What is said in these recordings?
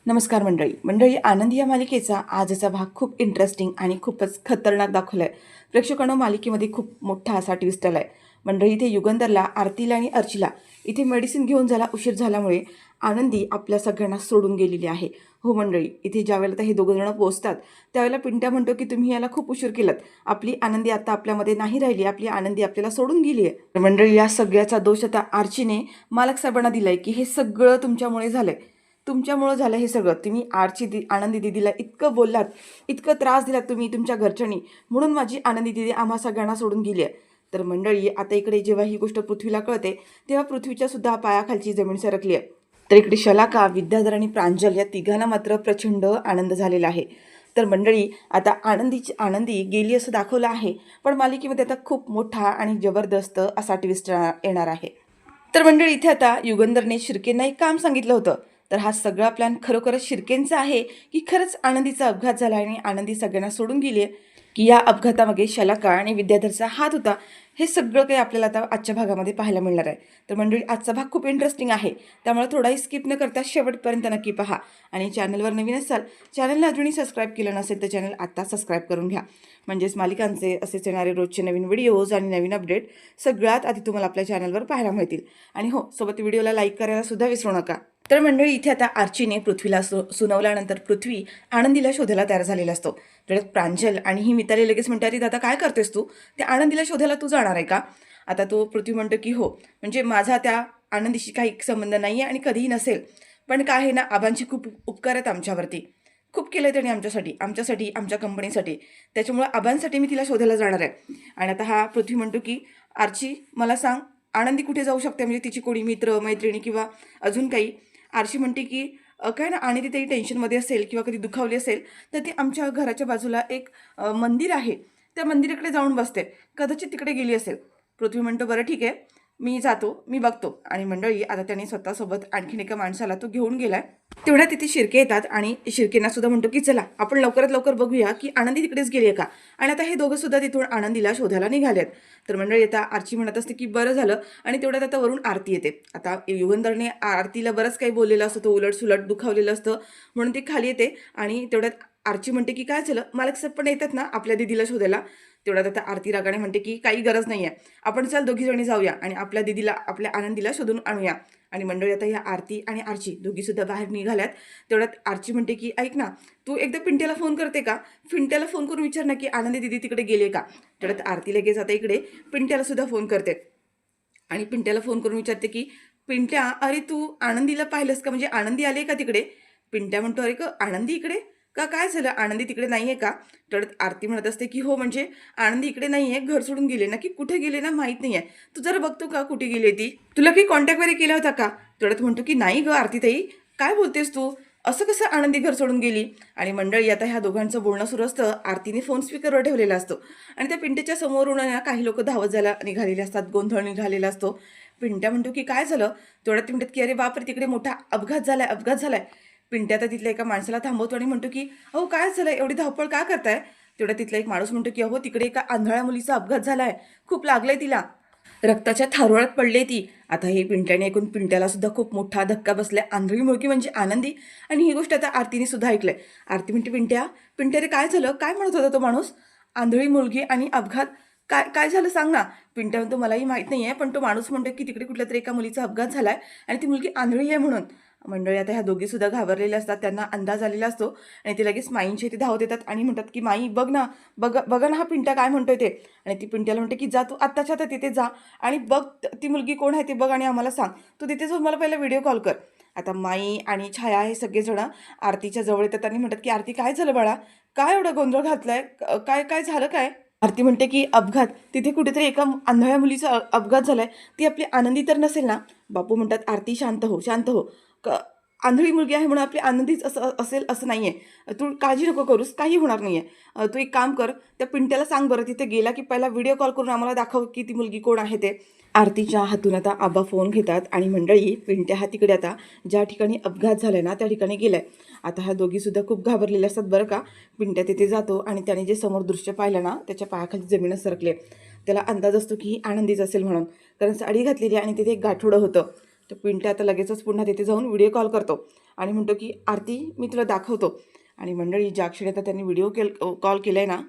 नमस्कार मंडळी आनंदी या मालिकेचा आजचा भाग खूप इंटरेस्टिंग आणि खूपच खतरनाक दाखवला आहे. प्रेक्षकांनो, मालिकेमध्ये खूप मोठा असा ट्विस्ट आला आहे. मंडळी, इथे युगंधरला, आरतीला आणि अर्चीला इथे मेडिसिन घेऊन जायला उशीर झाल्यामुळे आनंदी आपल्या सगळ्यांना सोडून गेलेली आहे. हो मंडळी, इथे ज्यावेळेला हे दोघं जण पोहोचतात त्यावेळेला पिंट्या म्हणतो की तुम्ही याला खूप उशीर केलात, आपली आनंदी आता आपल्यामध्ये नाही राहिली, आपली आनंदी आपल्याला सोडून गेली आहे. तर मंडळी, या सगळ्याचा दोष आता आर्चीने मालक साहेबांना दिलाय की हे सगळं तुमच्यामुळे झालंय, तुमच्यामुळं झालं हे सगळं. तुम्ही आनंदी दिदीला इतकं बोललात, इतकं त्रास दिलात तुम्ही तुमच्या घरच्यांनी, म्हणून माझी आनंदी दिदी आम्हा सगळ्यांना सोडून गेली आहे. तर मंडळी, आता इकडे जेव्हा ही गोष्ट पृथ्वीला कळते तेव्हा पृथ्वीच्या सुद्धा पायाखालची जमीन सरकली आहे. तर इकडे शलाका, विद्याधर आणि प्रांजल या तिघांना मात्र प्रचंड आनंद झालेला आहे. तर मंडळी, आता आनंदी गेली असं दाखवलं आहे, पण मालिकेमध्ये आता खूप मोठा आणि जबरदस्त असा ट्विस्ट येणार आहे. तर मंडळी, इथे आता युगंधरने शिर्केंना एक काम सांगितलं होतं. तर हा सगळा प्लॅन खरोखरच शिर्केंचा आहे की खरंच आनंदीचा अपघात झाला आणि आनंदी सगळ्यांना सोडून गेली आहे, की या अपघातामागे शलाका आणि विद्याधरचा हात होता, हे सगळं काही आपल्याला आता आजच्या भागामध्ये पाहायला मिळणार आहे. तर मंडळी, आजचा भाग खूप इंटरेस्टिंग आहे, त्यामुळे थोडाही स्किप न करता शेवटपर्यंत नक्की पहा. आणि चॅनलवर नवीन असाल, चॅनलला अजूनही सबस्क्राईब केलं नसेल तर चॅनल आत्ता सबस्क्राईब करून घ्या, म्हणजेच मालिकांचे असेच येणारे रोजचे नवीन व्हिडिओज आणि नवीन अपडेट सगळ्यात आधी तुम्हाला आपल्या चॅनलवर पाहायला मिळतील. आणि हो, सोबत व्हिडिओला लाईक करायला सुद्धा विसरू नका. तर मंडळी, इथे आता आर्चीने पृथ्वीला सुनावल्यानंतर पृथ्वी आनंदीला शोधायला तयार झालेला असतो. त्यात प्रांजल आणि ही मिताली लगेच म्हणतात, आता काय करतेस तू, त्या आनंदीला शोधायला तू जाणार आहे का? आता तो पृथ्वी म्हणतो की हो, म्हणजे माझा त्या आनंदीशी काही संबंध नाही आहे आणि कधीही नसेल, पण काय आहे ना, आबांची खूप उपकार आहेत आमच्यावरती, खूप केलं त्यांनी आमच्यासाठी आमच्या कंपनीसाठी, त्याच्यामुळे आबांसाठी मी तिला शोधायला जाणार आहे. आणि आता हा पृथ्वी म्हणतो की आर्ची, मला सांग, आनंदी कुठे जाऊ शकते, म्हणजे तिची कोणी मित्र मैत्रिणी किंवा अजून काही. आरशी म्हणते की काय ना, आणि ती काही टेन्शनमध्ये असेल किंवा कधी दुखावली असेल तर ती आमच्या घराच्या बाजूला एक मंदिर आहे, त्या मंदिराकडे जाऊन बसते, कदाचित तिकडे गेली असेल. पृथ्वी म्हणतो बरं ठीक आहे, मी जातो, मी बघतो. आणि मंडळी, आता त्याने स्वतःसोबत आणखीन एका माणसाला तो घेऊन गेलाय. तेवढ्या तिथे शिर्के येतात आणि शिर्केंना सुद्धा म्हणतो की चला आपण लवकरात लवकर बघूया की आनंदी तिकडेच गेली आहे का. आणि आता हे दोघं सुद्धा तिथून आनंदीला शोधायला निघालेत. तर मंडळी, आता आरची म्हणत असते की बरं झालं. आणि तेवढ्यात आता वरून आरती येते. आता युगंधरने आरतीला बरंच काही बोललेलं असतं, तो उलट सुलट दुखावलेलं असतं, म्हणून ती खाली येते. आणि तेवढ्यात आरची म्हणते की काय झालं, मालक साहेब पण येतात ना आपल्या दिदीला शोधायला. तेवढ्यात आता आरती रागाने म्हणते की काही गरज नाही आहे, आपण चल दोघीजणी जाऊया आणि आपल्या दिदीला, आपल्या आनंदीला शोधून आणूया. आणि मंडळी, आता ह्या आरती आणि आरची दोघीसुद्धा बाहेर निघाल्यात. तेवढ्यात आरची म्हणते की ऐक ना, तू एकदा पिंट्याला फोन करते का, पिंट्याला फोन करून विचार ना की आनंदी दिदी तिकडे गेले का. तेवढ्यात आरती लगेच आता इकडे पिंट्याला सुद्धा फोन करते आणि पिंट्याला फोन करून विचारते की पिंट्या, अरे तू आनंदीला पाहिलंस का, म्हणजे आनंदी आले का तिकडे. पिंट्या म्हणतो अरे का आनंदी इकडे का, काय झालं, आनंदी तिकडे नाही आहे का. तेवढ्यात आरती म्हणत असते की हो, म्हणजे आनंदी इकडे नाही आहे, घर सोडून गेले ना, की कुठे गेले ना माहीत नाही आहे, तू जरा बघतो का कुठे गेली ती, तुला काही कॉन्टॅक्ट वगैरे केला होता का. तेवढ्यात म्हणतो की नाही ग आरतीताई, काय बोलतेस तू, असं कसं आनंदी घर सोडून गेली. आणि मंडळी, आता ह्या दोघांचं बोलणं सुरू असतं. आरतीने फोन स्पीकरवर ठेवलेला असतो आणि त्या पिंट्याच्या समोरून ना काही लोक धावत जायला निघालेले असतात, गोंधळ निघालेला असतो. पिंट्या म्हणतो की काय झालं. तेवढ्यात म्हणतात की अरे बापरे, तिकडे मोठा अपघात झालाय. पिंट्या तर तिथल्या एका माणसाला थांबवतो आणि म्हणतो की अहो काय झालं, एवढी धावपळ का करताय. तेवढा तिथला एक माणूस म्हणतो की अहो, तिकडे एका आंधळ्या मुलीचा अपघात झालाय, खूप लागलंय तिला, रक्ताच्या थारोळ्यात पडले ती. आता हे पिंट्याने ऐकून पिंट्याला सुद्धा खूप मोठा धक्का बसलाय. आंधळी मुलगी म्हणजे आनंदी. आणि ही गोष्ट आता आरतीने सुद्धा ऐकलंय. आरती म्हणते पिंट्या रे काय झालं, काय म्हणत होता तो माणूस, आंधळी मुलगी आणि अपघात, काय काय झालं सांग ना. पिंट्या म्हणतो मलाही माहीत नाही आहे, पण तो माणूस म्हणतो की तिकडे कुठल्या तरी एका मुलीचा अपघात झालाय आणि ती मुलगी आंधळी आहे म्हणून. मंडळी, आता ह्या दोघी सुद्धा घाबरलेल्या असतात, त्यांना अंदाज आलेला असतो. आणि ते लगेच माईंचे ते धावत येतात आणि म्हणतात की माई बघ ना, बघा ना हा पिंट्या काय म्हणतोय ते. आणि ती पिंट्याला म्हणते की जा तू आत्ताच्या आता तिथे जा आणि बघ ती मुलगी कोण आहे ते बघ आणि आम्हाला सांग, तू तिथे जाऊन मला पहिला व्हिडिओ कॉल कर. आता माई आणि छाया हे सगळेजण आरतीच्या जवळ येतात आणि म्हणतात की आरती काय झालं बाळा, काय एवढा गोंधळ घातलाय, काय काय झालं काय. आरती म्हणते की अपघात, तिथे कुठेतरी एका आंधळ्या मुलीचा अपघात झालाय, ती आपली आनंदी तर नसेल ना. बापू म्हणतात आरती शांत हो, शांत हो, आंधळी मुलगी आहे म्हणून आपली आनंदीच असं असेल असं नाही आहे, तू काळजी नको करूस, काही होणार नाही आहे. तू एक काम कर, त्या पिंट्याला सांग बरं, तिथे गेला की पहिला व्हिडिओ कॉल करून आम्हाला दाखव की ती मुलगी कोण आहे ते. आरतीच्या हातून आता आबा फोन घेतात आणि मंडळी, पिंट्या हा तिकडे आता ज्या ठिकाणी अपघात झालाय ना त्या ठिकाणी गेलाय. आता ह्या दोघीसुद्धा खूप घाबरलेल्या असतात बरं का. पिंट्या तिथे जातो आणि त्याने जे समोर दृश्य पाहिलं ना, त्याच्या पायाखाली जमीनच सरकले. त्याला अंदाज असतो की ही आनंदीच असेल म्हणून, कारण साडी घातलेली आणि तिथे एक गाठोडं होतं. तर पिंट्या आता लगेचच पुन्हा तिथे जाऊन व्हिडिओ कॉल करतो आणि म्हणतो की आरती मी तुला दाखवतो. आणि मंडळी ज्या क्षणी आता त्यांनी व्हिडिओ कॉल केलाय ना,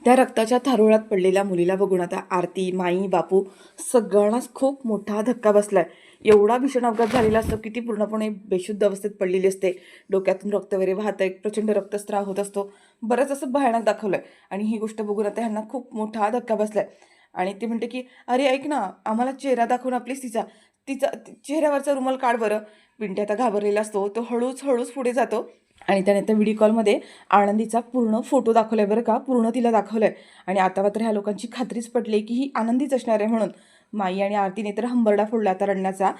त्या रक्ताच्या थारोळ्यात पडलेल्या मुलीला बघून आता आरती, माई, बापू सगळ्यांनाच खूप मोठा धक्का बसलाय. एवढा भीषण अपघात झालेला असतो की ती पूर्णपणे बेशुद्ध अवस्थेत पडलेली असते. डोक्यातून रक्त वगैरे वाहतंय, प्रचंड रक्तस्राव होत असतो. बरंच असं भयानक दाखवलंय. आणि ही गोष्ट बघून आता ह्यांना खूप मोठा धक्का बसलाय. आणि ते म्हणते की अरे ऐक ना, आम्हाला चेहरा दाखव ना प्लीज तिचा तिचा चेहऱ्यावरचा रुमाल काढ बरं. पिंट्या आता घाबरलेला असतो. तो हळूच पुढे जातो आणि त्याने त्या व्हिडिओ कॉलमध्ये आनंदीचा पूर्ण फोटो दाखवलाय बरं का, पूर्ण तिला दाखवलाय. आणि आता मात्र ह्या लोकांची खात्रीच पटली की ही आनंदीच असणार आहे म्हणून. माई आणि आरतीने तर हंबरडा फोडला आता रडण्याचा.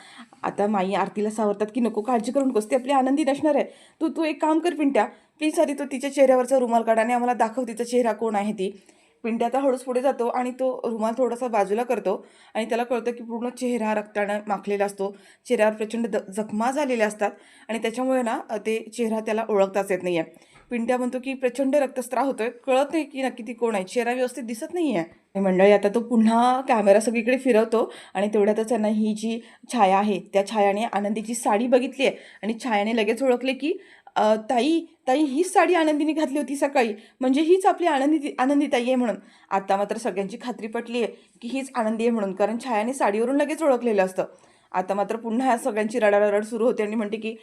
आता माई आरतीला सावरतात की नको काळजी करू नकोस, ती आपली आनंदी नसणार आहे. तू तू एक काम कर पिंट्या, प्लीज आधी तो तिच्या चेहऱ्यावरचा रुमाल काढ आणि आम्हाला दाखव तिचा चेहरा कोण आहे ती. पिंट्या आता हळूच पुढे जातो आणि तो रुमाल थोडासा बाजूला करतो आणि त्याला कळतं की पूर्ण चेहरा रक्तानं माखलेला असतो. चेहऱ्यावर प्रचंड जखमा झालेल्या असतात आणि त्याच्यामुळे ना ते चेहरा त्याला ओळखताच येत नाही आहे. पिंट्या म्हणतो की प्रचंड रक्तस्राव होतोय, कळत नाही की नक्की ती कोण आहे, चेहरा व्यवस्थित दिसत नाही आहे. आणि मंडळी आता तो पुन्हा कॅमेरा सगळीकडे फिरवतो आणि तेवढ्यातच त्यांना ही जी छाया आहे त्या छायाने आनंदीची साडी बघितली आहे आणि छायाने लगेच ओळखले की ताई ताई हीच साडी आनंदीने घातली होती सकाळी, म्हणजे हीच आपली आनंदी ताई आहे म्हणून. आता मात्र सगळ्यांची खात्री पटली आहे की हीच आनंदी आहे म्हणून, कारण छायाने साडीवरून लगेच ओळखलेलं असतं. आता मात्र पुन्हा ह्या सगळ्यांची रडारड सुरू होते आणि म्हणते की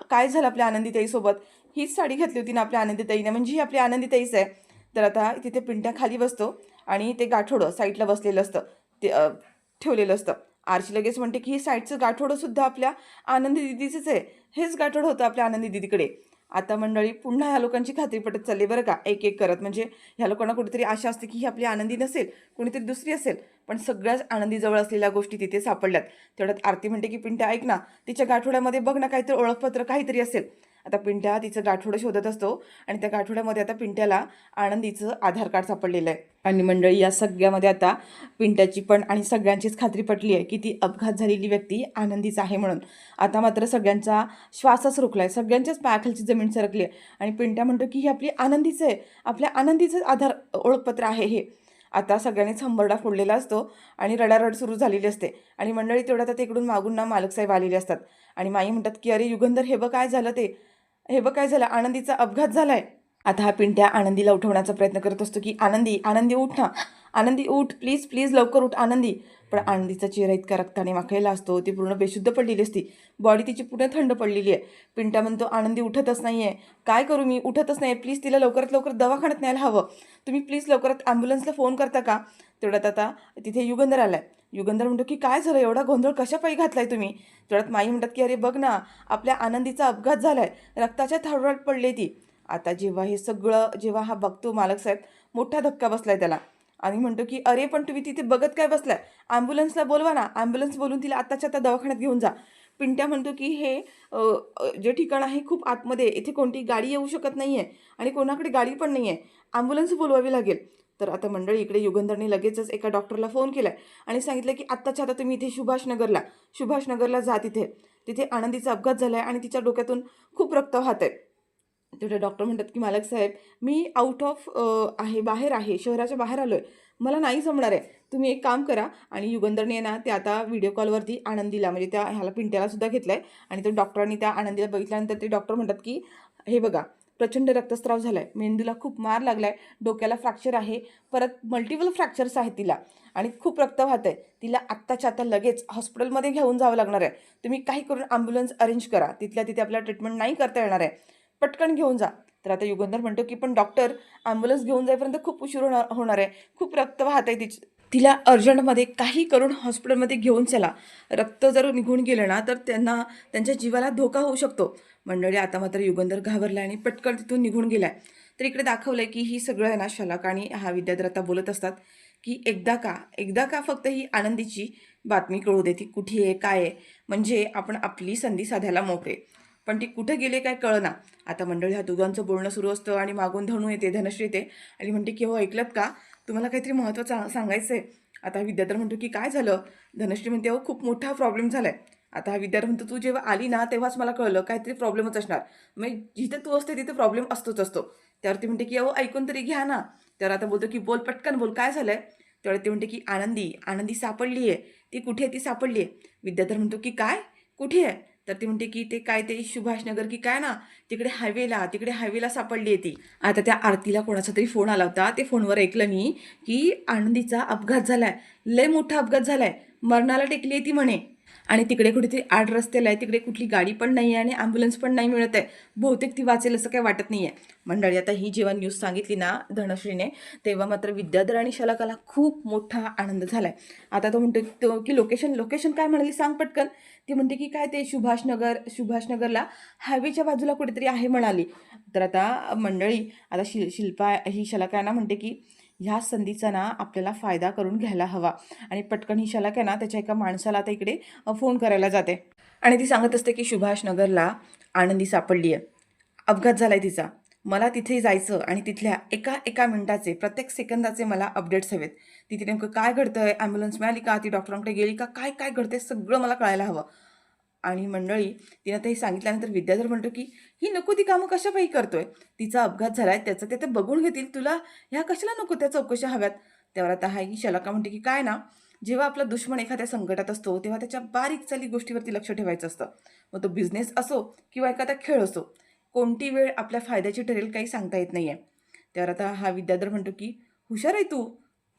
काय झालं आपल्या आनंदीताईसोबत, हीच साडी घातली होती ना आपल्या आनंदीताईने, म्हणजे ही आपली आनंदीताईच आहे. तर आता तिथे पिंट्या खाली बसतो आणि ते गाठोडं साईडला बसलेलं असतं ते ठेवलेलं असतं. आरशी लगेच म्हणते की हे साईडचं गाठोडंसुद्धा आपल्या आनंदी दिदीचंच आहे, हेच गाठोडं होतं आपल्या आनंदी दिदीकडे. आता मंडळी पुन्हा ह्या लोकांची खात्री पटत चालली बरं का, एक एक करत. म्हणजे ह्या लोकांना कुठेतरी आशा असते की ही आपली आनंदी नसेल, कोणीतरी दुसरी असेल. पण सगळ्याच आनंदीजवळ असलेल्या गोष्टी तिथे सापडल्यात. तेवढ्यात आरती म्हणते की पिंट्या ऐक ना, तिच्या गाठोड्यामध्ये बघ ना काहीतरी ओळखपत्र काहीतरी असेल. आता पिंट्या तिचं गाठोडं शोधत असतो आणि त्या गाठोड्यामध्ये आता पिंट्याला आनंदीचं आधार कार्ड सापडलेलं आहे. आणि मंडळी या सगळ्यामध्ये आता पिंट्याची पण आणि सगळ्यांचीच खात्री पटली आहे की ती अपघात झालेली व्यक्ती आनंदीच आहे म्हणून. आता मात्र सगळ्यांचा श्वासच रोखलाय, सगळ्यांच्याच पायाखालची जमीन सरकली आहे. आणि पिंट्या म्हणतो की ही आपली आनंदीचं आहे, आपल्या आनंदीचं आधार ओळखपत्र आहे हे. आता सगळ्यांनीच हंबरडा फोडलेला असतो आणि रडारड सुरू झालेली असते. आणि मंडळी तेवढ्यात आता इकडून मागून ना मालकसाहेब आलेले असतात आणि माई म्हणतात की अरे युगंधर हे बघ काय झालं ते, हे बघ काय झालं, आनंदीचा अपघात झालाय. आता हा पिंट्या आनंदीला उठवण्याचा प्रयत्न करत असतो की आनंदी आनंदी उठ ना, आनंदी उठ प्लीज प्लीज लवकर उठ आनंदी. पण आनंदीचा चेहरा इतका रक्ताने माखलेला असतो, ती पूर्ण बेशुद्ध पडलेली असती, बॉडी तिची पूर्ण थंड पडलेली आहे. पिंट्या म्हणतो आनंदी उठतच नाही आहे, काय करू मी, उठतच नाही, प्लीज तिला लवकरात लवकर दवाखान्यात न्यायला हवं, तुम्ही प्लीज लवकरात ॲम्ब्युलन्सला फोन करता का. तेवढ्यात आता तिथे युगंधर आलाय. युगंधर म्हणतो की काय झालं, एवढा गोंधळ कशापायी घातलाय तुम्ही. तेवढ्यात माई म्हणतात की अरे बघ ना, आपल्या आनंदीचा अपघात झालाय, रक्ताच्या थारोळ्यात पडले ती. आता जेव्हा हे सगळं जेव्हा हा बघतो मालकसाहेब, मोठा धक्का बसलाय त्याला आणि म्हणतो की अरे पण तुम्ही तिथे बघत काय बसलाय, ॲम्ब्युलन्सला बोलवा ना, ॲम्ब्युलन्स बोलून तिला आत्ताच्या आता दवाखान्यात घेऊन जा. पिंट्या म्हणतो की हे जे ठिकाण आहे खूप आतमध्ये, इथे कोणती गाडी येऊ शकत नाही आहे आणि कोणाकडे गाडी पण नाही आहे, ॲम्ब्युलन्स बोलवावी लागेल. तर आता मंडळी इकडे युगंधरने लगेचच एका डॉक्टरला फोन केला आणि सांगितलं की आत्ताच्या आता तुम्ही इथे सुभाषनगरला जा, तिथे तिथे आनंदीचा अपघात झाला आहे आणि तिच्या डोक्यातून खूप रक्त वाहत आहे. तेवढे डॉक्टर म्हणतात की मालक साहेब मी आउट ऑफ आहे, बाहेर आहे, शहराच्या बाहेर आलो आहे, मला नाही जमणार आहे, तुम्ही एक काम करा. आणि युगंधरने ना ते आता व्हिडिओ कॉलवरती आनंदीला म्हणजे त्या ह्याला पिंट्याला सुद्धा घेतलं आहे आणि तो डॉक्टरांनी त्या आनंदीला बघितल्यानंतर ते डॉक्टर म्हणतात की हे बघा प्रचंड रक्तस्राव झाला आहे, मेंदूला खूप मार लागला आहे, डोक्याला फ्रॅक्चर आहे, परत मल्टिपल फ्रॅक्चर्स आहेत तिला आणि खूप रक्त वाहत आहे, तिला आत्ताच्या आता लगेच हॉस्पिटलमध्ये घेऊन जावं लागणार आहे, तुम्ही काही करून ॲम्ब्युलन्स अरेंज करा, तिथल्या तिथे आपल्याला ट्रीटमेंट नाही करता येणार आहे, पटकन घेऊन जा. तर आता युगंधर म्हणतो की पण डॉक्टर ॲम्ब्युलन्स घेऊन जाईपर्यंत खूप उशीर होणार आहे, खूप रक्त वाहत आहे तिला अर्जंटमध्ये काही करून हॉस्पिटलमध्ये घेऊन चला, रक्त जर निघून गेलं ना तर त्यांच्या जीवाला धोका होऊ शकतो. मंडळी आता मात्र युगंधर घाबरला आणि पटकन तिथून निघून गेलाय. तर इकडे दाखवलंय की ही सगळं आहे ना शलाका आणि हा विद्याधर आता बोलत असतात की एकदा का फक्त ही आनंदीची बातमी कळू दे, ती कुठे आहे काय आहे, म्हणजे आपण आपली संधी साधायला मोकळे. पण ती कुठे गेले काय कळना. आता मंडळी ह्या दोघांचं बोलणं सुरू असतं आणि मागून धनू येते, धनश्री येते आणि म्हणते की हो ऐकलत का, तुम्हाला काहीतरी महत्त्वाचं सांगायचं आहे. आता विद्याधर म्हणतो की काय झालं. धनश्री म्हणते हो खूप मोठा प्रॉब्लेम झाला आहे. आता हा विद्यार्थी म्हणतो तू जेव्हा आली ना तेव्हाच मला कळलं काहीतरी प्रॉब्लेमच असणार, मग जिथे तू असते तिथे प्रॉब्लेम असतो. त्यावरती म्हणते की अहो ऐकून तरी घ्या ना. तर आता बोलतो की बोल पटकन बोल काय झालंय. त्यावेळी ते म्हणते की आनंदी सापडली आहे, ती कुठे आहे, ती सापडली आहे. विद्याधर म्हणतो की काय, कुठे आहे. तर ती म्हणते की ते काय ते सुभाषनगर की काय ना, तिकडे हायवेला सापडली आहे ती. आता त्या आरतीला कोणाचा तरी फोन आला होता. ते फोनवर ऐकलं मी की आनंदीचा अपघात झालाय, लय मोठा अपघात झालाय, मरणाला टेकली आहे ती म्हणे. आणि तिकडे कुठेतरी आड रस्त्याला आहे, तिकडे कुठली गाडी पण नाही आहे आणि ॲम्ब्युलन्स पण नाही मिळत आहे. बहुतेक ती वाचेल असं काही वाटत नाही आहे. मंडळी, आता ही जेव्हा न्यूज सांगितली ना धनश्रीने, तेव्हा मात्र विद्याधर आणि शलाकाला खूप मोठा आनंद झालाय. आता तो म्हणतो की लोकेशन लोकेशन काय म्हणाली सांग पटकन. ती म्हणते की काय ते सुभाषनगरला हायवेच्या बाजूला कुठेतरी आहे म्हणाली. तर आता मंडळी, आता शिल्पा ही शलाका ना म्हणते की ह्या संधीचा ना आपल्याला फायदा करून घ्यायला हवा. आणि पटकन ही शलाका ना त्याच्या एका माणसाला आता इकडे फोन करायला जाते. आणि ती सांगत असते की सुभाषनगरला आनंदी सापडली आहे, अपघात झालाय तिचा, मला तिथे जायचं आणि तिथल्या एका एका मिनिटाचे प्रत्येक सेकंदाचे मला अपडेट्स हवेत. तिथे नेमकं काय घडतंय, ॲम्ब्युलन्स मिळाली का, ती डॉक्टरांकडे गेली का, काय काय घडतंय सगळं मला कळायला हवं. आणि मंडळी, तिनं ते सांगितल्यानंतर विद्याधर म्हणतो की ही नको ती कामं कशापायी करतोय, तिचा अपघात झालाय त्याचं ते बघून घेतील, तुला ह्या कशाला नको त्या चौकशा हव्यात. त्यावर आता ही शलाका म्हणते की काय ना, जेव्हा आपला दुश्मन एखाद्या संकटात असतो तेव्हा त्याच्या बारीक चाली गोष्टीवरती लक्ष ठेवायचं असतं. मग तो बिझनेस असो किंवा एखादा खेळ असो, कोणती वेळ आपल्या फायद्याची ठरेल काही सांगता येत नाही आहे. त्यावर आता हा विद्याधर म्हणतो की हुशार आहे तू,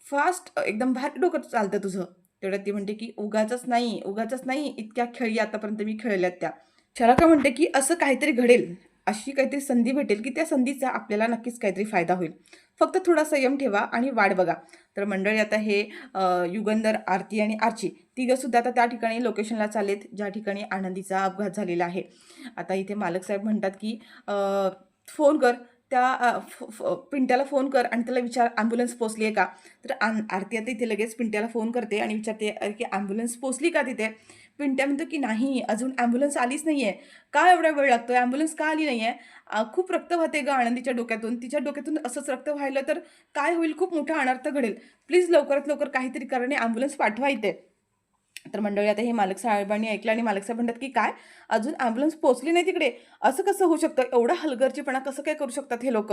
फास्ट, एकदम भारी डोकं चालतं तुझं. तेवढ्यात ती म्हणते की उगाचच नाही इतक्या खेळी आतापर्यंत मी खेळल्यात त्या. शलाका म्हणते की असं काहीतरी घडेल, अशी काहीतरी संधी भेटेल की त्या संधीचा आपल्याला नक्कीच काहीतरी फायदा होईल. फक्त थोडा संयम ठेवा आणि वाट बघा. तर मंडळी, आता हे युगंधर, आरती आणि आर्ची तिघंसुद्धा आता त्या ठिकाणी लोकेशनला चाललेत ज्या ठिकाणी आनंदीचा अपघात झालेला आहे. आता इथे मालक साहेब म्हणतात की फोन कर त्या पिंट्याला फोन कर आणि त्याला विचार ॲम्ब्युलन्स पोचली आहे का. तर आरती आता इथे लगेच पिंट्याला फोन करते आणि विचारते अरे की ॲम्ब्युलन्स पोचली का तिथे. पिंट्या म्हणतो की नाही, अजून ॲम्ब्युलन्स आलीच नाही आहे. का एवढा वेळ लागतो, ॲम्ब्युलन्स का आली नाही आहे. खूप रक्त वाहते गं आनंदीच्या डोक्यातून, तिच्या डोक्यातून असंच रक्त व्हायलं तर काय होईल, खूप मोठा अनर्थ घडेल. प्लीज लवकरात लवकर काहीतरी करा, ॲम्ब्युलन्स पाठवा इथे. तर मंडळी, आता हे मालक साहेबांनी ऐकलं आणि मालक साहेब म्हणतात की काय, अजून ॲम्ब्युलन्स पोहोचली नाही तिकडे, असं कसं होऊ शकतं, एवढा हलगर्जीपणा कसं काय करू शकतात हे लोक.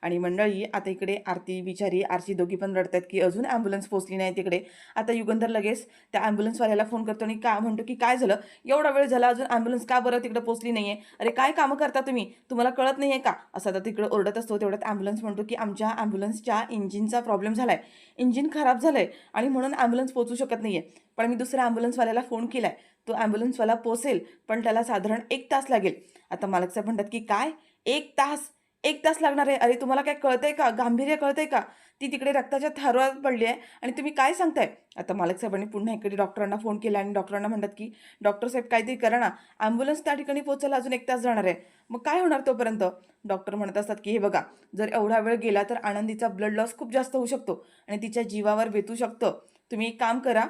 आणि मंडळी, आता इकडे आरती बिचारी आरची दोघी पण रडतात की अजून ॲम्ब्युलन्स पोहोचली नाही तिकडे. आता युगंधर लगेच त्या ॲम्ब्युलन्सवाल्याला फोन करतो आणि काय म्हणतो की काय झालं, एवढा वेळ झाला अजून ॲम्ब्युलन्स का बरं तिकडे पोहोचली नाही आहे, अरे काय कामं करता तुम्ही, तुम्हाला कळत नाही आहे का, असं आता तिकडे ओरडत असतो. तेवढ्यात ॲम्ब्युलन्स म्हणतो की आमच्या ॲम्ब्युलन्सच्या इंजिनचा प्रॉब्लेम झाला आहे, इंजिन खराब झालं आहे आणि म्हणून ॲम्ब्युलन्स पोहोचू शकत नाही आहे. पण मी दुसऱ्या ॲम्ब्युलन्सवाल्याला फोन केला आहे, तो ॲम्ब्युलन्सवाला पोहोचेल पण त्याला साधारण 1 तास लागेल. आता मालक साहेब म्हणतात की काय 1 तास, 1 तास लागणार आहे, अरे तुम्हाला काय कळतंय का, गांभीर्य कळतंय का, ती तिकडे रक्ताच्या थारोळ्यात पडली आहे आणि तुम्ही काय सांगताय. आता मालक साहेबांनी पुन्हा इकडे डॉक्टरांना फोन केला आणि डॉक्टरांना म्हणतात की डॉक्टर साहेब काहीतरी करा ना, ॲम्ब्युलन्स त्या ठिकाणी पोहोचायला अजून 1 तास जाणार आहे, मग काय होणार तोपर्यंत. डॉक्टर म्हणत असतात की हे बघा, जर एवढा वेळ गेला तर आनंदीचा ब्लड लॉस खूप जास्त होऊ शकतो आणि तिच्या जीवावर बेतू शकतं. तुम्ही एक काम करा,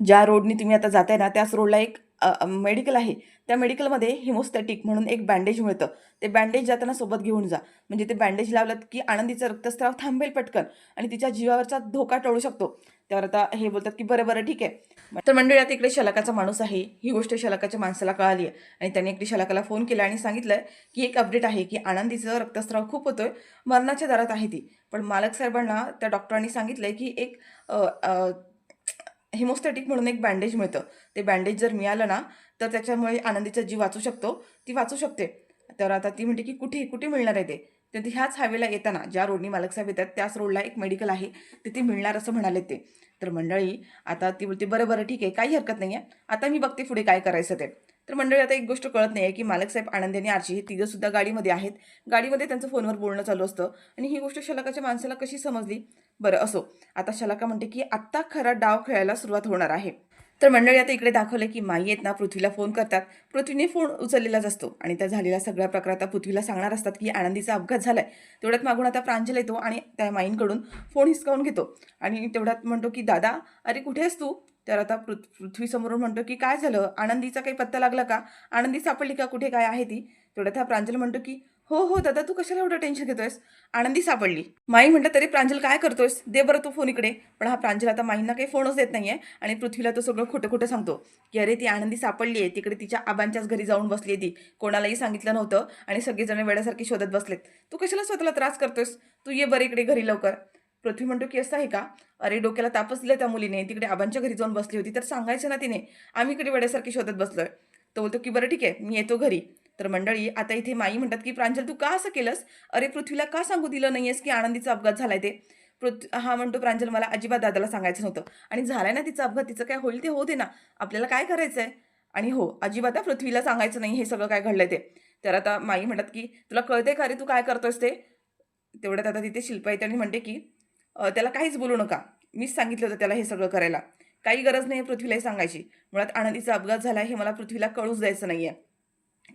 ज्या रोडनी तुम्ही आता जाताय ना त्याच रोडला एक मेडिकल आहे, त्या मेडिकलमध्ये हिमोस्थॅटिक म्हणून एक बँडेज मिळतं, ते बँडेज जाताना सोबत घेऊन जा. म्हणजे ते बँडेज लावलं की आनंदीचा रक्तस्राव थांबेल पटकन आणि तिच्या जीवावरचा धोका टळू शकतो. त्यावर आता हे बोलतात की बरं बरं ठीक आहे. तर मंडळी, आता इकडे शलाकाचा माणूस आहे, ही गोष्ट शलाकाच्या माणसाला कळाली आहे आणि त्यांनी इकडे शलाकाला फोन केला आणि सांगितलं की एक अपडेट आहे की आनंदीचं रक्तस्राव खूप होतोय, मरणाच्या दारात आहे ती. पण मालक साहेबांना त्या डॉक्टरांनी सांगितलंय की एक हिमोस्थॅटिक म्हणून एक बँडेज मिळतं, ते बँडेज जर मिळालं ना तर त्याच्यामुळे आनंदीचा जीव वाचू शकतो, ती वाचू शकते. तर आता ती म्हणते की कुठे कुठे मिळणार आहे ते. तर ती ह्याच हायवेला येताना ज्या रोडनी मालकसाहेब येतात त्याच रोडला एक मेडिकल आहे, तिथे मिळणार असं म्हणाले ते. तर मंडळी, आता ती बोलते बरं बरं ठीक आहे, काही हरकत नाही आहे, आता मी बघते पुढे काय करायचं ते. तर मंडळी, आता एक गोष्ट कळत नाही आहे की मालकसाहेब, आनंदी आणि आरची हे तिघंसुद्धा गाडीमध्ये आहेत. गाडीमध्ये त्यांचं फोनवर बोलणं चालू असतं आणि ही गोष्ट शलाकाच्या माणसाला कशी समजली. बरं असो, आता शलाका म्हणते की आत्ता खरा डाव खेळायला सुरुवात होणार आहे. तर मंडळी, आता इकडे दाखवलं की माई आहेत ना पृथ्वीला फोन करतात, पृथ्वीने फोन उचललेलाच असतो आणि त्या झालेल्या सगळ्या प्रकार आता पृथ्वीला सांगणार असतात की आनंदीचा अपघात झालाय. तेवढ्यात मागून आता प्रांजल येतो आणि त्या माईंकडून फोन हिसकावून घेतो आणि तेवढ्यात म्हणतो की दादा, अरे कुठे आहेस तू. तर आता पृथ्वी समोरून म्हणतो की काय झालं, आनंदीचा काही पत्ता लागला का, आनंदी सापडली का, कुठे काय आहे ती. तेवढ्यात हा प्रांजल म्हणतो की हो हो दादा, तू कशाला एवढं टेन्शन घेतोयस, आनंदी सापडली. माई म्हणतात तरी प्रांजल काय करतोयस, दे बरं तू फोन इकडे. पण हा प्रांजल आता माईंना काही फोनच देत नाहीये आणि पृथ्वीला तो सगळं खोटं खोटं सांगतो की अरे ती आनंदी सापडली आहे, तिकडे तिच्या आबांच्याच घरी जाऊन बसली आहे, ती कोणालाही सांगितलं नव्हतं आणि सगळेजण वेड्यासारखी शोधत बसलेत. तू कशाला स्वतःला त्रास करतोयस, तू ये बरं इकडे घरी लवकर. पृथ्वी म्हणतो की असं आहे का, अरे डोक्याला तापच दिला त्या मुलीने, तिकडे आबांच्या घरी जाऊन बसली होती तर सांगायचं ना तिने, आम्ही इकडे वेड्यासारखी शोधत बसलोय. तो बोलतो की बरं ठीक आहे, मी येतो घरी. तर मंडळी आता इथे माई म्हणतात की प्रांजल तू का असं केलंस? अरे पृथ्वीला का सांगू दिलं नाहीयेस की आनंदीचा अपघात झालाय ते? हा म्हणतो प्रांजल मला अजिबात दादाला सांगायचं नव्हतं आणि झालाय ना तिचा अपघात, तिचं काय होईल ते होऊ दे ना, आपल्याला काय करायचंय? आणि हो, अजिबात पृथ्वीला सांगायचं नाही हे सगळं काय घडलंय ते. तर आता माई म्हणतात की तुला कळतंय का रे तू काय करतोयस ते? तेवढ्यात आता तिथे शिल्पा येते आणि म्हणते की त्याला काहीच बोलू नका. मीच सांगितलं होतं त्याला हे सगळं करायला. काही गरज नाही पृथ्वीला हे सांगायची. मुळात आनंदीचा अपघात झालाय हे मला पृथ्वीला कळूच द्यायचं नाहीये.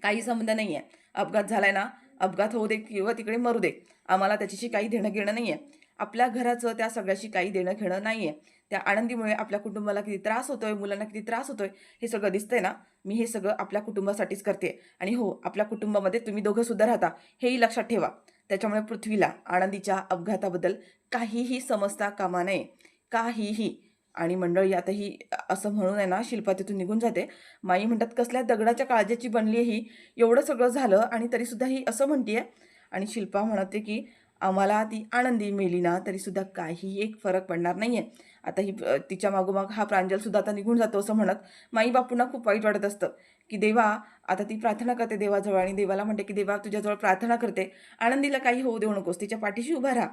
काही संबंध नाहीये. अपघात झालाय ना, अपघात होऊ दे किंवा तिकडे मरू दे. आम्हाला त्याच्याशी काही देणं-घेणं नाहीये. आपल्या घराचं त्या सगळ्याशी काही देणं-घेणं नाहीये. त्या आनंदीमुळे आपल्या कुटुंबाला किती त्रास होतोय, मुलांना किती त्रास होतोय, हे सगळं दिसतंय ना. मी हे सगळं आपल्या कुटुंबासाठीच करते आणि हो, आपल्या कुटुंबामध्ये तुम्ही दोघं सुद्धा राहता, हेही लक्षात ठेवा. त्याच्यामुळे पृथ्वीला आनंदीच्या अपघाताबद्दल काहीही समजता कामा नये. काहीही. आणि मंडळी आता ही असं म्हणून आहे ना, शिल्पा तिथून निघून जाते. माई म्हणतात, "कसल्या दगडाच्या काळजाची बनली आहे ही? एवढं सगळं झालं आणि तरीसुद्धा ही असं म्हणते आहे." आणि शिल्पा म्हणते, की "आम्हाला ती आनंदी मेली ना, तरीसुद्धा काही एक फरक पडणार नाही आहे." आता ही तिच्या मागोमाग हा प्रांजलसुद्धा आता निघून जातो असं म्हणत माई-बापूंना खूप वाईट वाटत असतं, की देवा आता ती प्रार्थना करते देवाजवळ आणि देवाला म्हणते, की "देवा तुझ्याजवळ प्रार्थना करते. आनंदीला काही होऊ देऊ नकोस. तिच्या पाठीशी उभा राहा."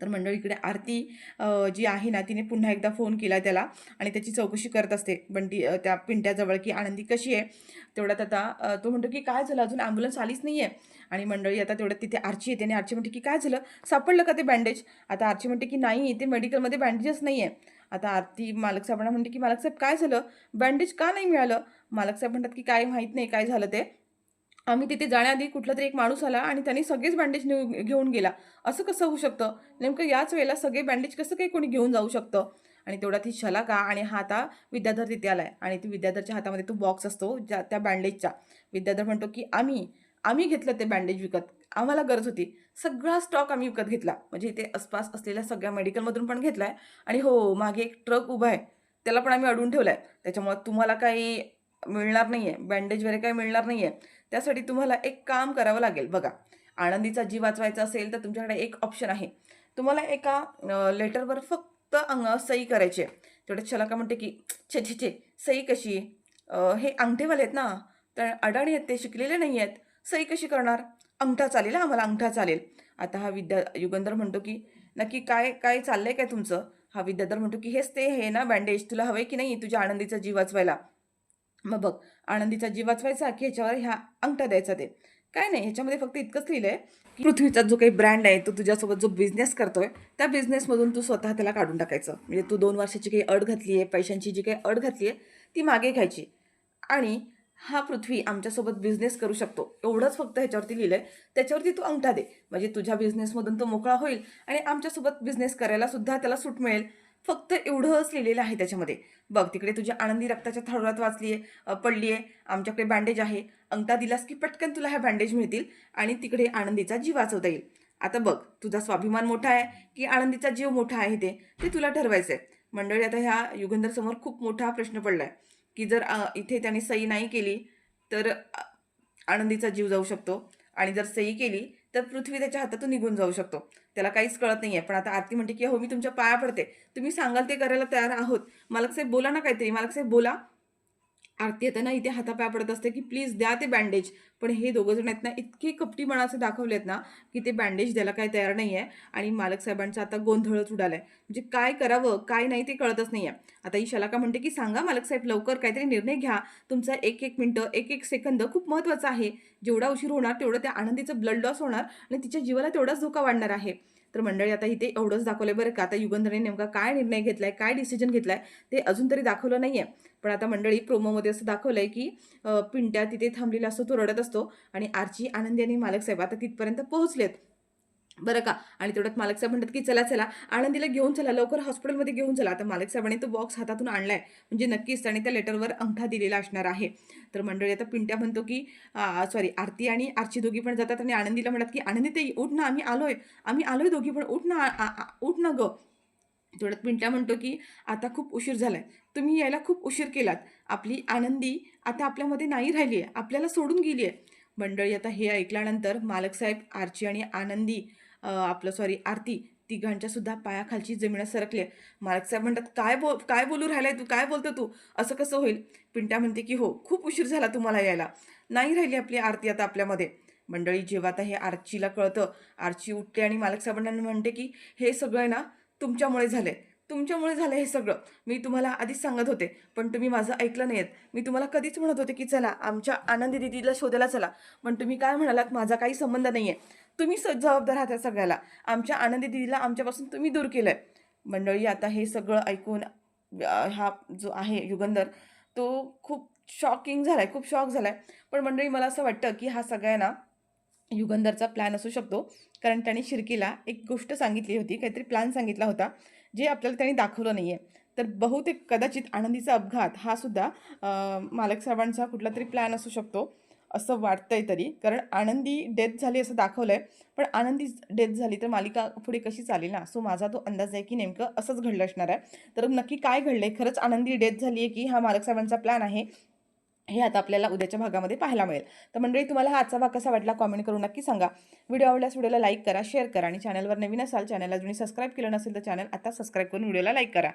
तर मंडळी इकडे आरती जी आहे ना तिने पुन्हा एकदा फोन केला त्याला आणि त्याची चौकशी करत असते त्या पिंट्याजवळ की आनंदी कशी आहे. तेवढ्यात आता तो म्हणतो की काय झालं अजून ॲम्ब्युलन्स आलीच नाही आहे. आणि मंडळी आता तेवढ्यात तिथे आर्ची येते आणि आर्ची म्हणते की काय झालं सापडलं का ते बँडेज. आता आर्ची म्हणते की नाही ते मेडिकलमध्ये बँडेजच नाही आहे. आता आरती मालक साहेबांना म्हणते की मालक साहेब काय झालं बँडेज का नाही मिळालं. मालक साहेब म्हणतात की काय माहीत नाही काय झालं ते. आम्ही तिथे जाण्याआधी कुठला तरी एक माणूस आला आणि त्यांनी सगळेच बँडेज घेऊन गेला. असं कसं होऊ शकतं? नेमकं याच वेळेला सगळे बँडेज कसं काही कोणी घेऊन जाऊ शकतं? आणि तेवढ्यात ही शलाका आणि हा आता विद्याधर तिथे आलाय आणि ती विद्याधरच्या हातामध्ये तो बॉक्स असतो त्या बँडेजचा. विद्याधर म्हणतो की आम्ही घेतलं ते बँडेज विकत. आम्हाला गरज होती. सगळा स्टॉक आम्ही विकत घेतला. म्हणजे इथे आसपास असलेल्या सगळ्या मेडिकलमधून पण घेतलाय आणि हो, मागे एक ट्रक उभा आहे. त्याला पण आम्ही अडवून ठेवलाय. त्याच्यामुळे तुम्हाला काही मिळणार नाहीये. बँडेज वगैरे काही मिळणार नाहीये. त्यासाठी तुम्हाला एक काम करावं लागेल. बघा, आनंदीचा जीव वाचवायचा असेल तर तुमच्याकडे एक ऑप्शन आहे. तुम्हाला एका लेटरवर फक्त सही करायची आहे. तेवढ्यात शलाका म्हणते की "छे, छे, छे, सही कशी? हे अंगठेवाले आहेत ना, तर अडाणी आहेत ते, शिकलेले नाही आहेत. सही कशी करणार? अंगठा चालेल हां, मला अंगठा चालेल." आता हा युगंधर म्हणतो की "नक्की काय काय चाललंय काय तुमचं?" हा विद्याधर म्हणतो की "हेच ते हे ना बँडेज तुला हवंय की नाही तुझ्या आनंदीचा जीव वाचवायला?" मग बघ, आनंदीचा जीव वाचवायचा की ह्याच्यावर ह्या अंगठा द्यायचा ते. काय नाही ह्याच्यामध्ये फक्त इतकंच लिहिलंय, की पृथ्वीचा जो काही ब्रँड आहे, तो तुझ्यासोबत जो बिझनेस करतोय, त्या बिझनेसमधून तू स्वतः त्याला काढून टाकायचं. म्हणजे तू 2 वर्षाची काही अट घातली आहे, पैशांची जी काही अट घातली आहे, ती मागे घ्यायची. आणि हा पृथ्वी आमच्यासोबत बिझनेस करू शकतो. एवढंच फक्त ह्याच्यावरती लिहिलंय. त्याच्यावरती तू अंगठा दे. म्हणजे तुझ्या बिझनेसमधून तो मोकळा होईल आणि आमच्यासोबत बिझनेस करायला सुद्धा त्याला सूट मिळेल. फक्त एवढंच लिहिलेलं आहे त्याच्यामध्ये. बघ तिकडे तुझी आनंदी रक्ताच्या थारोळ्यात पडली आहे. आमच्याकडे बँडेज आहे. अंगठा दिलास की पटकन तुला ह्या बँडेज मिळतील आणि तिकडे आनंदीचा जीव वाचवता येईल. आता बघ, तुझा स्वाभिमान मोठा आहे की आनंदीचा जीव मोठा आहे ते तुला ठरवायचं आहे. मंडळी आता ह्या युगंधरसमोर खूप मोठा प्रश्न पडलाय, की जर इथे त्याने सही नाही केली तर आनंदीचा जीव जाऊ शकतो आणि जर सही केली तर पृथ्वी त्याच्या हातातून निघून जाऊ शकतो. त्याला काहीच कळत नाहीये. पण आता आरती म्हणते, की "हो, मी तुमच्या पाया पडते. तुम्ही सांगाल ते करायला तयार आहोत. मालक साहेब बोला ना काहीतरी. मालक साहेब बोला." आरती आता ना इथे हातापाय पडत असते, की प्लीज द्या ते बँडेज. पण हे दोघं जण आहेत ना, इतके कपटीपणाचे दाखवलेत ना, की ते बँडेज द्यायला काही तयार नाहीये आणि मालक साहेबांचा आता गोंधळच उडालाय. म्हणजे काय करावं, काय नाही ते कळतच नाहीये. आता ही शलाका म्हणते, की "सांगा मालक साहेब लवकर काहीतरी निर्णय घ्या. तुमचा 1-1 मिनिटं, 1-1 सेकंद खूप महत्त्वाचा आहे. जेवढा उशीर होणार तेवढं त्या आनंदीचं ब्लड लॉस होणार आणि तिच्या जीवाला तेवढाच धोका वाढणार आहे." तर मंडळी आता इथे एवढंच दाखवलंय बरं का. आता युगंधरने नेमका काय निर्णय घेतलाय, काय डिसिजन घेतलाय ते अजून तरी दाखवलं नाहीये. पण आता मंडळी प्रोमोमध्ये असं दाखवलंय, की पिंट्या तिथे थांबलेला असतो, तो रडत असतो आणि आर्ची, आनंदी आणि मालक साहेब आता तिथपर्यंत पोहोचलेत. बरं का. आणि तेवढ्यात मालक साहेब म्हणतात, की "चला, चला, आनंदीला घेऊन चला, लवकर हॉस्पिटलमध्ये घेऊन चला." आता मालक साहेबांनी तो बॉक्स हातातून आणलाय, म्हणजे नक्कीच त्याने त्या लेटरवर अंगठा दिलेला असणार आहे. तर मंडळी आता पिंट्या म्हणतो, की सॉरी आरती आणि आर्ची दोघी पण जातात आणि आनंदीला म्हणतात, की "आनंदी ताई उठ ना, आम्ही आलोय दोघी पण, उठ ना, उठ ना गं." तेवढ्यात पिंट्या म्हणतो, की "आता खूप उशीर झालाय. तुम्ही यायला खूप उशीर केलात. आपली आनंदी आता आपल्यामध्ये नाही राहिली आहे. आपल्याला सोडून गेली आहे." मंडळी आता हे ऐकल्यानंतर मालक साहेब, आर्ची आणि आनंदी आपलं सॉरी आरती तिघांच्या सुद्धा पायाखालची जमीन सरकली आहे. मालक साहेब म्हणतात, काय बोलू राहिलाय तू, काय बोलतो तू, असं कसं होईल? पिंट्या म्हणते की हो, खूप उशीर झाला तुम्हाला यायला, नाही राहिली आपली आरती आता आपल्यामध्ये. मंडळी, जेव्हा आता हे आर्चीला कळतं, आर्ची उठते आणि मालक साहेबांना म्हणते की हे सगळं ना तुमच्यामुळे झालंय, तुमच्यामुळे झालं हे सगळं. मी तुम्हाला आधीच सांगत होते, पण तुम्ही माझं ऐकलं नाहीत. मी तुम्हाला कधीच म्हणत होते की चला आमच्या आनंदी दिदीला शोधायला चला, पण तुम्ही काय म्हणालात, माझा काही संबंध नाही आहे, तुम्ही जबाबदार आहात या सगळ्याला. आमच्या आनंदी दिदीला आमच्यापासून तुम्ही दूर केलं आहे. मंडळी, आता हे सगळं ऐकून हा जो आहे युगंधर, तो खूप शॉकिंग झालाय, खूप शॉक झालाय. पण मंडळी, मला असं वाटतं की हा सगळ्यांना युगंधरचा प्लॅन असू शकतो, कारण त्याने शिर्कीला एक गोष्ट सांगितली होती, काहीतरी प्लॅन सांगितला होता, जे आपल्याला त्यांनी दाखवलं नाही आहे. तर बहुतेक कदाचित आनंदीचा अपघात हा सुद्धा मालक साहेबांचा कुठला तरी प्लॅन असू शकतो, असं वाटतंय तरी. कारण आनंदी डेथ झाली असं दाखवलं आहे, पण आनंदी डेथ झाली तर मालिका पुढे कशी चालेल ना. सो माझा तो अंदाज आहे की नेमकं असंच घडलं असणार आहे. तर नक्की काय घडलं आहे, खरंच आनंदी डेथ झाली आहे की हा मालक साहेबांचा प्लॅन आहे, हे आता आपल्याला उद्याच्या भागामध्ये पाहायला मिळेल. तर मंडळी, तुम्हाला हा आजचा भाग कसा वाटला कॉमेंट करून नक्की सांगा. व्हिडिओ आवडल्यास व्हिडिओला लाईक करा, शेअर करा आणि चॅनलवर नवीन असाल, चॅनलला तुम्ही सबस्क्राईब केलं नसेल तर चॅनल आता सबस्क्राईब करून व्हिडिओला लाईक करा.